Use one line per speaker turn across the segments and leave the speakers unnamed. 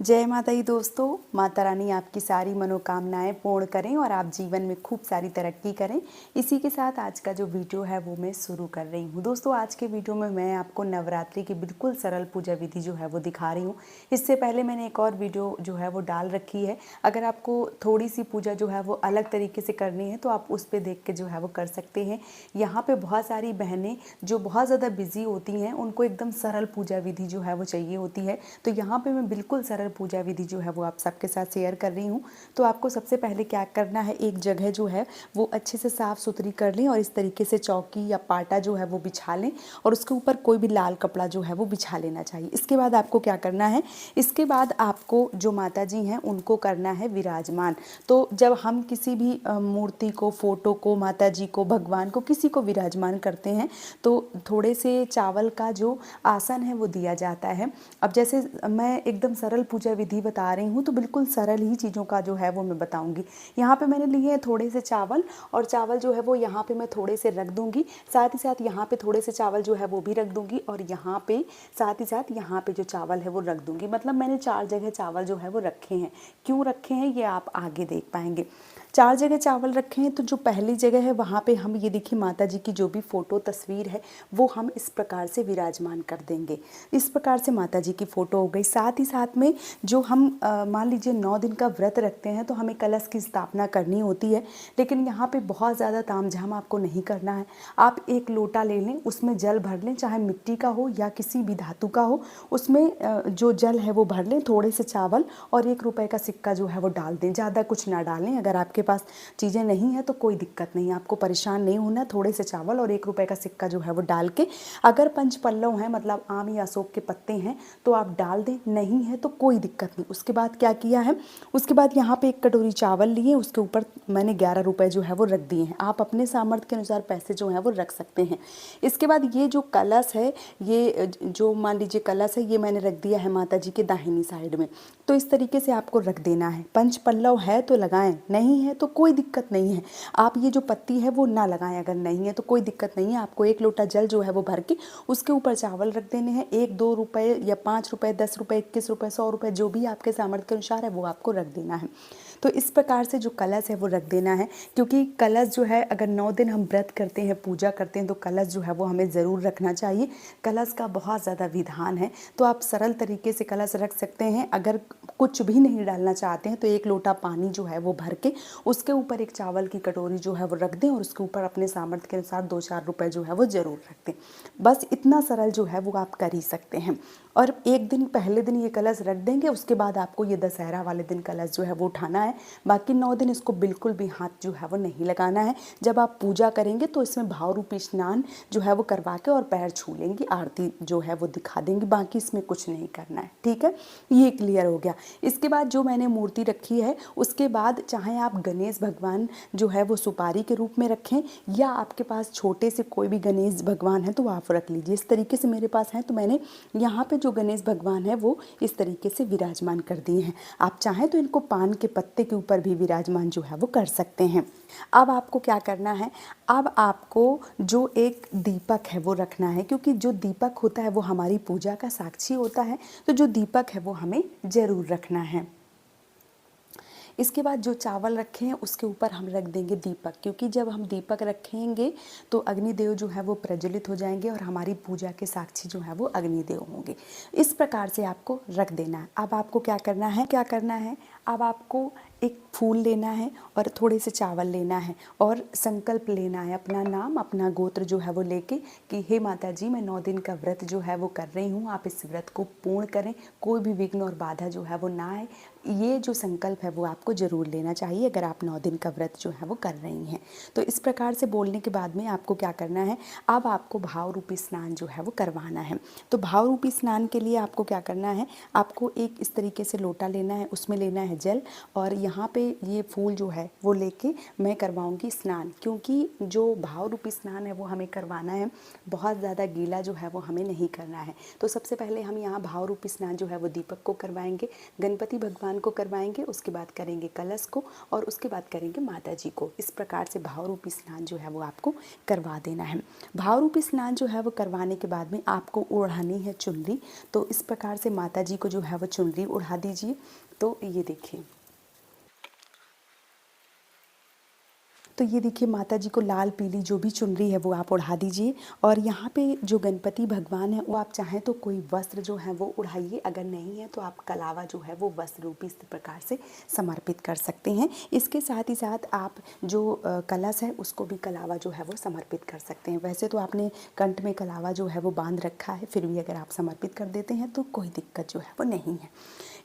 जय माता दी दोस्तों। माता रानी आपकी सारी मनोकामनाएं पूर्ण करें और आप जीवन में खूब सारी तरक्की करें। इसी के साथ आज का जो वीडियो है वो मैं शुरू कर रही हूँ। दोस्तों आज के वीडियो में मैं आपको नवरात्रि की बिल्कुल सरल पूजा विधि जो है वो दिखा रही हूँ। इससे पहले मैंने एक और वीडियो जो है वो डाल रखी है। अगर आपको थोड़ी सी पूजा जो है वो अलग तरीके से करनी है तो आप उस पर देख के जो है वो कर सकते हैं। यहाँ पे बहुत सारी बहनें जो बहुत ज़्यादा बिजी होती हैं उनको एकदम सरल पूजा विधि जो है वो चाहिए होती है। तो यहाँ पे मैं बिल्कुल सरल पूजा विधि जो है वो आप सबके साथ शेयर कर रही हूँ। तो आपको सबसे पहले क्या करना है, एक जगह जो है वो अच्छे से साफ़ सुथरी कर लें और इस तरीके से चौकी या पाटा जो है वो बिछा लें और उसके ऊपर कोई भी लाल कपड़ा जो है वो बिछा लेना चाहिए। इसके बाद आपको क्या करना है, इसके बाद आपको जो माता जी हैं उनको करना है विराजमान। तो जब हम किसी भी मूर्ति को, फोटो को, माता जी को, भगवान को, किसी को विराजमान करते हैं तो थोड़े से चावल का जो आसन है वो दिया जाता है। अब जैसे मैं एकदम सरल पूजा विधि बता रही हूँ तो बिल्कुल सरल ही चीज़ों का जो है वो मैं बताऊँगी। यहाँ पे मैंने लिए हैं थोड़े से चावल और चावल जो है वो यहाँ पे मैं थोड़े से रख दूँगी, साथ ही साथ यहाँ पे थोड़े से चावल जो है वो भी रख दूँगी और यहाँ पे साथ ही साथ यहाँ पे जो चावल है वो रख दूँगी। मतलब मैंने 4 जगह चावल जो है वो रखे हैं। क्यों रखे हैं ये आप आगे देख पाएंगे। 4 जगह चावल रखे हैं तो जो पहली जगह है वहाँ पे हम ये देखिए माता जी की जो भी फ़ोटो तस्वीर है वो हम इस प्रकार से विराजमान कर देंगे। इस प्रकार से माता जी की फ़ोटो हो गई। साथ ही साथ में जो हम मान लीजिए 9 दिन का व्रत रखते हैं तो हमें कलश की स्थापना करनी होती है, लेकिन यहाँ पे बहुत ज़्यादा तामझाम आपको नहीं करना है। आप एक लोटा ले लें, उसमें जल भर लें, चाहे मिट्टी का हो या किसी भी धातु का हो, उसमें जो जल है वो भर लें, थोड़े से चावल और 1 रुपये का सिक्का जो है वो डाल दें। ज़्यादा कुछ ना डालें। अगर आपके पास चीज़ें नहीं है तो कोई दिक्कत नहीं, आपको परेशान नहीं होना। थोड़े से चावल और 1 रुपये का सिक्का जो है वो डाल के, अगर पंचपल्लव हैं मतलब आम या अशोक के पत्ते हैं तो आप डाल दें, नहीं है तो कोई दिक्कत नहीं। उसके बाद क्या किया है, उसके बाद यहाँ पे 1 कटोरी चावल लिए, उसके ऊपर मैंने 11 रुपये जो है वो रख दिए हैं। आप अपने सामर्थ्य के अनुसार पैसे जो हैं वो रख सकते हैं। इसके बाद ये जो कलश है, ये जो मान लीजिए कलश है, ये मैंने रख दिया है माता जी के दाहिनी साइड में। तो इस तरीके से आपको रख देना है। पंचपल्लव है तो लगाएं, नहीं है तो कोई दिक्कत नहीं है। आप ये जो पत्ती है वो ना लगाएं, अगर नहीं है तो कोई दिक्कत नहीं है। आपको 1 लोटा जल जो है वो भर के उसके ऊपर चावल रख देने हैं। 1-2 रुपये या 5 रुपये, 10 रुपये, 21 रुपये, 100 रुपये, जो भी आपके सामर्थ्य के अनुसार है वो आपको रख देना है। तो इस प्रकार से जो कलश है वो रख देना है, क्योंकि कलश जो है अगर 9 दिन हम व्रत करते हैं, पूजा करते हैं तो कलश जो है वो हमें ज़रूर रखना चाहिए। कलश का बहुत ज़्यादा विधान है, तो आप सरल तरीके से कलश रख सकते हैं। अगर कुछ भी नहीं डालना चाहते हैं तो 1 लोटा पानी जो है वो भर के उसके ऊपर एक चावल की कटोरी जो है वो रख दें और उसके ऊपर अपने सामर्थ्य के अनुसार 2-4 रुपये जो है वो ज़रूर रख दें। बस इतना सरल जो है वो आप कर ही सकते हैं। और 1 दिन पहले दिन ये कलश रख देंगे, उसके बाद आपको ये दशहरा वाले दिन कलश जो है वो उठाना है। बाकी 9 दिन इसको बिल्कुल भी हाथ जो है वो नहीं लगाना है। जब आप पूजा करेंगे तो इसमें भाव रूपी स्नान जो है वो करवा के और पैर छू लेंगी, आरती जो है वो दिखा देंगी। बाकी इसमें कुछ नहीं करना है, ठीक है। ये क्लियर हो गया। इसके बाद जो मैंने मूर्ति रखी है उसके बाद चाहे आप गणेश भगवान जो है वो सुपारी के रूप में रखें या आपके पास छोटे से कोई भी गणेश भगवान है तो आप रख लीजिए। इस तरीके से मेरे पास है तो मैंने यहाँ पे जो गणेश भगवान है वो इस तरीके से विराजमान कर दिए हैं। आप चाहें तो इनको पान के पत्ते के ऊपर भी विराजमान जो है वो कर सकते हैं। अब आपको क्या करना है, अब आपको जो एक दीपक है वो रखना है, क्योंकि जो दीपक होता है वो हमारी पूजा का साक्षी होता है। तो जो दीपक है वो हमें ज़रूर रखना है। इसके बाद जो चावल रखे हैं उसके ऊपर हम रख देंगे दीपक, क्योंकि जब हम दीपक रखेंगे तो अग्निदेव जो है वो प्रज्वलित हो जाएंगे और हमारी पूजा के साक्षी जो है वो अग्निदेव होंगे। इस प्रकार से आपको रख देना है। अब आपको क्या करना है, अब आपको एक फूल लेना है और थोड़े से चावल लेना है और संकल्प लेना है, अपना नाम, अपना गोत्र जो है वो लेके कि हे माता जी, मैं 9 दिन का व्रत जो है वो कर रही हूँ, आप इस व्रत को पूर्ण करें, कोई भी विघ्न और बाधा जो है वो ना आए। ये जो संकल्प है वो आपको ज़रूर लेना चाहिए अगर आप 9 दिन का व्रत जो है वो कर रही हैं। तो इस प्रकार से बोलने के बाद में आपको क्या करना है, अब आपको भाव रूपी स्नान जो है वो करवाना है। तो भाव रूपी स्नान के लिए आपको क्या करना है, आपको एक इस तरीके से लोटा लेना है, उसमें लेना है है जल, और यहाँ पे ये फूल जो है वो लेके मैं करवाऊँगी स्नान, क्योंकि जो भाव रूपी स्नान है वो हमें करवाना है, बहुत ज़्यादा गीला जो है वो हमें नहीं करना है। तो सबसे पहले हम यहाँ भाव रूपी स्नान जो है वो दीपक को करवाएंगे, गणपति भगवान को करवाएंगे, उसके बाद करेंगे कलश को, और उसके बाद करेंगे माता जी को। इस प्रकार से भाव रूपी स्नान जो है वो आपको करवा देना है। भाव रूपी स्नान जो है वो करवाने के बाद में आपको ओढ़ानी है चुनरी। तो इस प्रकार से माता जी को जो है वो चुनरी उड़ा दीजिए। तो ये देखिए, तो ये देखिए माता जी को लाल पीली जो भी चुनरी है वो आप उड़ा दीजिए। और यहाँ पे जो गणपति भगवान है वो आप चाहें तो कोई वस्त्र जो है वो उड़ाइए, अगर नहीं है तो आप कलावा जो है वो वस्त्र रूपी इस प्रकार से समर्पित कर सकते हैं। इसके साथ ही साथ आप जो कलश है उसको भी कलावा जो है वो समर्पित कर सकते हैं। वैसे तो आपने कंठ में कलावा जो है वो बांध रखा है, फिर भी अगर आप समर्पित कर देते हैं तो कोई दिक्कत जो है वो नहीं है।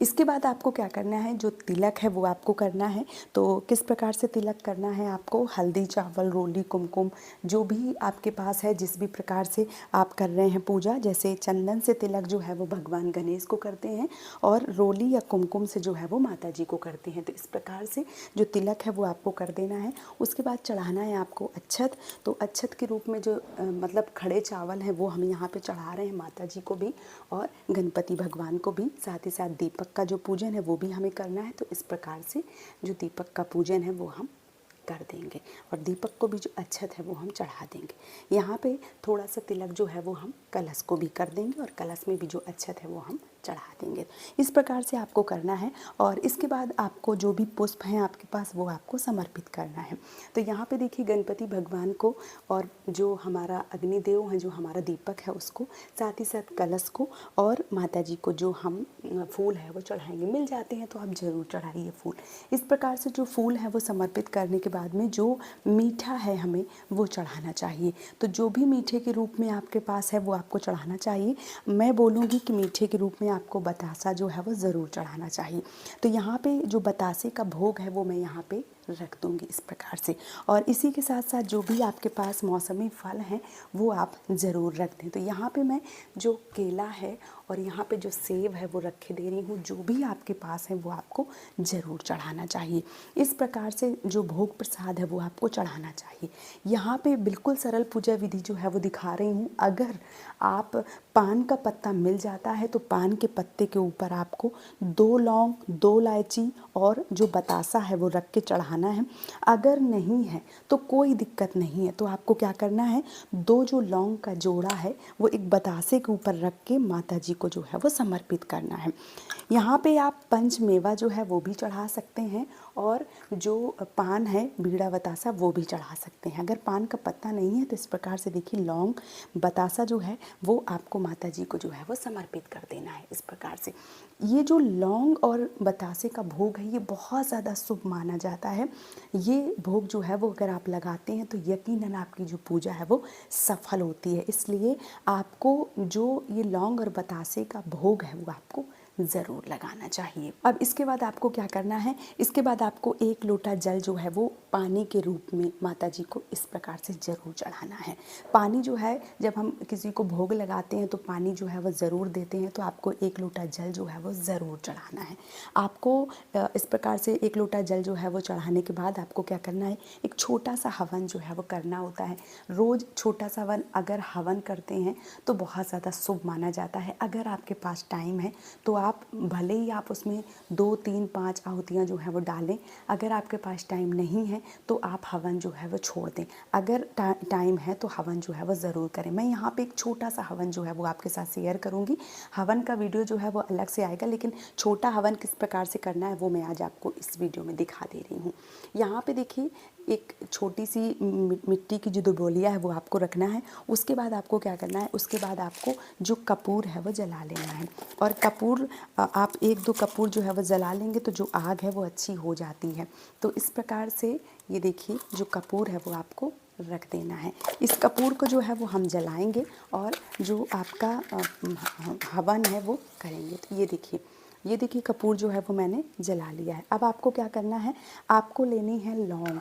इसके बाद आपको क्या करना है, जो तिलक है वो आपको करना है। तो किस प्रकार से तिलक करना है आपको, हल्दी, चावल, रोली, कुमकुम, जो भी आपके पास है, जिस भी प्रकार से आप कर रहे हैं पूजा, जैसे चंदन से तिलक जो है वो भगवान गणेश को करते हैं, और रोली या कुमकुम से जो है वो माता जी को करते हैं। तो इस प्रकार से जो तिलक है वो आपको कर देना है। उसके बाद चढ़ाना है आपको अक्षत। तो अक्षत के रूप में जो मतलब खड़े चावल हैं वो हम यहाँ पे चढ़ा रहे हैं माता जी को भी और गणपति भगवान को भी। साथ ही साथ दीपक का जो पूजन है वो भी हमें करना है। तो इस प्रकार से जो दीपक का पूजन है वो हम कर देंगे, और दीपक को भी जो अक्षत है वो हम चढ़ा देंगे। यहाँ पे थोड़ा सा तिलक जो है वो हम कलश को भी कर देंगे, और कलश में भी जो अक्षत है वो हम चढ़ा देंगे। इस प्रकार से आपको करना है। और इसके बाद आपको जो भी पुष्प हैं आपके पास वो आपको समर्पित करना है। तो यहाँ पे देखिए गणपति भगवान को, और जो हमारा अग्निदेव है, जो हमारा दीपक है उसको, साथ ही साथ कलश को और माता जी को जो हम फूल है वो चढ़ाएंगे। मिल जाते हैं तो आप ज़रूर चढ़ाइए फूल। इस प्रकार से जो फूल है वो समर्पित करने के बाद में जो मीठा है हमें वो चढ़ाना चाहिए। तो जो भी मीठे के रूप में आपके पास है वो आपको चढ़ाना चाहिए। मैं बोलूँगी कि मीठे के रूप में आपको बतासा जो है वो ज़रूर चढ़ाना चाहिए। तो यहाँ पे जो बतासे का भोग है वो मैं यहाँ पे रख दूँगी इस प्रकार से। और इसी के साथ साथ जो भी आपके पास मौसमी फल हैं वो आप ज़रूर रख दें। तो यहाँ पे मैं जो केला है और यहाँ पे जो सेब है वो रखे दे रही हूँ। जो भी आपके पास है वो आपको ज़रूर चढ़ाना चाहिए। इस प्रकार से जो भोग प्रसाद है वो आपको चढ़ाना चाहिए। यहाँ पे बिल्कुल सरल पूजा विधि जो है वो दिखा रही हूँ। अगर आप पान का पत्ता मिल जाता है तो पान के पत्ते के ऊपर आपको 2 लौंग, 2 इलायची और जो बतासा है वो रख के चढ़ाना है। अगर नहीं है तो कोई दिक्कत नहीं है। तो आपको क्या करना है, 2 जो लौंग का जोड़ा है वो एक बतासे के ऊपर रख के माता जी को जो है वो समर्पित करना है। यहाँ पे आप पंचमेवा जो है वो भी चढ़ा सकते हैं, और जो पान है, बीड़ा बतासा, वो भी चढ़ा सकते हैं। अगर पान का पत्ता नहीं है तो इस प्रकार से देखिए लौंग, बतासा जो है वो आपको माता जी को जो है वो समर्पित कर देना है। इस प्रकार से ये जो लौंग और बतासे का भोग है ये बहुत ज़्यादा शुभ माना जाता है। ये भोग जो है वो अगर आप लगाते हैं तो यकीनन आपकी जो पूजा है वो सफल होती है। इसलिए आपको जो ये लौंग और बतासे का भोग है वो आपको ज़रूर लगाना चाहिए। अब इसके बाद आपको क्या करना है, इसके बाद आपको 1 लोटा जल जो है वो पानी के रूप में माता जी को इस प्रकार से ज़रूर चढ़ाना है। पानी जो है, जब हम किसी को भोग लगाते हैं तो पानी जो है वो ज़रूर देते हैं। तो आपको 1 लोटा जल जो है वो ज़रूर चढ़ाना है। आपको इस प्रकार से 1 लोटा जल जो है वो चढ़ाने के बाद आपको क्या करना है, एक छोटा सा हवन जो है वो करना होता है। रोज़ छोटा सा अगर हवन करते हैं तो बहुत ज़्यादा शुभ माना जाता है। अगर आपके पास टाइम है तो आप भले ही आप उसमें 2, 3, 5 आहुतियाँ जो है वो डालें। अगर आपके पास टाइम नहीं है तो आप हवन जो है वो छोड़ दें। अगर टाइम है तो हवन जो है वो ज़रूर करें। मैं यहाँ पे एक छोटा सा हवन जो है वो आपके साथ शेयर करूँगी। हवन का वीडियो जो है वो अलग से आएगा, लेकिन छोटा हवन किस प्रकार से करना है वो मैं आज आपको इस वीडियो में दिखा दे रही हूँ। यहाँ पे देखिए एक छोटी सी मिट्टी की जो दुबोलिया है वो आपको रखना है। उसके बाद आपको क्या करना है, उसके बाद आपको जो कपूर है वो जला लेना है। और कपूर आप 1-2 कपूर जो है वो जला लेंगे तो जो आग है वो अच्छी हो जाती है। तो इस प्रकार से ये देखिए जो कपूर है वो आपको रख देना है। इस कपूर को जो है वो हम जलाएंगे और जो आपका हवन है वो करेंगे। तो ये देखिए कपूर जो है वो मैंने जला लिया है। अब आपको क्या करना है, आपको लेनी है लौंग।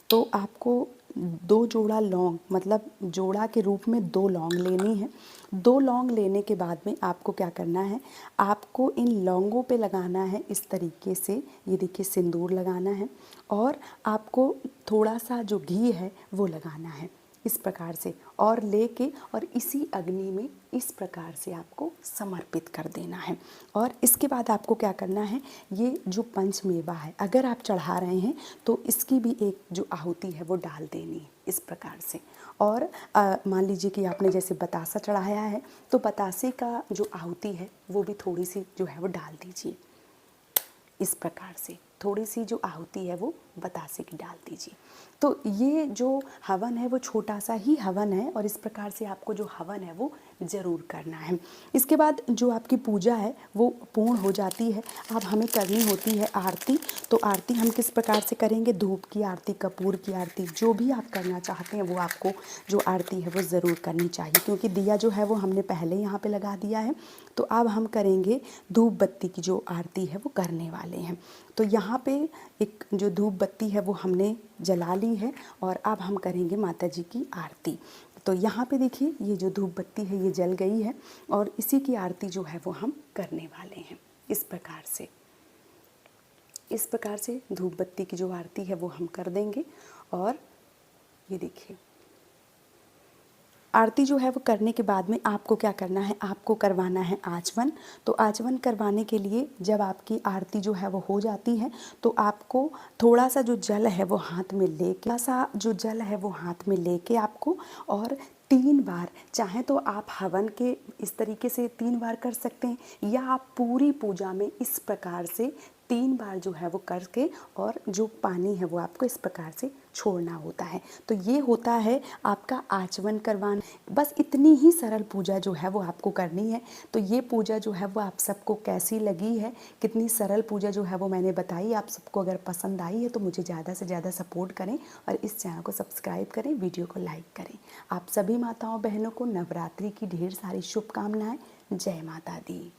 तो आपको 2 जोड़ा लौंग, मतलब जोड़ा के रूप में 2 लौंग लेनी है। 2 लौंग लेने के बाद में आपको क्या करना है, आपको इन लौंगों पे लगाना है इस तरीके से, ये देखिए सिंदूर लगाना है और आपको थोड़ा सा जो घी है वो लगाना है इस प्रकार से, और लेके और इसी अग्नि में इस प्रकार से आपको समर्पित कर देना है। और इसके बाद आपको क्या करना है, ये जो पंचमेवा है अगर आप चढ़ा रहे हैं तो इसकी भी एक जो आहुति है वो डाल देनी है इस प्रकार से। और मान लीजिए कि आपने जैसे बतासा चढ़ाया है तो बतासे का जो आहुति है वो भी थोड़ी सी जो है वो डाल दीजिए इस प्रकार से, थोड़ी सी जो आहुति है वो बतासे की डाल दीजिए। तो ये जो हवन है वो छोटा सा ही हवन है और इस प्रकार से आपको जो हवन है वो ज़रूर करना है। इसके बाद जो आपकी पूजा है वो पूर्ण हो जाती है। अब हमें करनी होती है आरती। तो आरती हम किस प्रकार से करेंगे, धूप की आरती, कपूर की आरती, जो भी आप करना चाहते हैं वो आपको जो आरती है वो ज़रूर करनी चाहिए, क्योंकि दिया जो है वो हमने पहले यहाँ पे लगा दिया है। तो अब हम करेंगे धूप बत्ती की जो आरती है वो करने वाले हैं। तो यहाँ पे एक जो धूप बत्ती है वो हमने जला ली है और अब हम करेंगे माता जी की आरती। तो यहाँ पे देखिए ये जो धूप बत्ती है ये जल गई है और इसी की आरती जो है वो हम करने वाले हैं इस प्रकार से। इस प्रकार से धूप बत्ती की जो आरती है वो हम कर देंगे। और ये देखिए आरती जो है वो करने के बाद में आपको क्या करना है, आपको करवाना है आचमन। तो आचमन करवाने के लिए जब आपकी आरती जो है वो हो जाती है तो आपको थोड़ा सा जो जल है वो हाथ में लेके, थोड़ा सा जो जल है वो हाथ में लेके आपको, और 3 बार, चाहे तो आप हवन के इस तरीके से 3 बार कर सकते हैं या आप पूरी पूजा में इस प्रकार से 3 बार जो है वो करके और जो पानी है वो आपको इस प्रकार से छोड़ना होता है। तो ये होता है आपका आचमन करवाना। बस इतनी ही सरल पूजा जो है वो आपको करनी है। तो ये पूजा जो है वो आप सबको कैसी लगी है, कितनी सरल पूजा जो है वो मैंने बताई, आप सबको अगर पसंद आई है तो मुझे ज़्यादा से ज़्यादा सपोर्ट करें और इस चैनल को सब्सक्राइब करें, वीडियो को लाइक करें। आप सभी माताओं बहनों को नवरात्रि की ढेर सारी शुभकामनाएं। जय माता दी।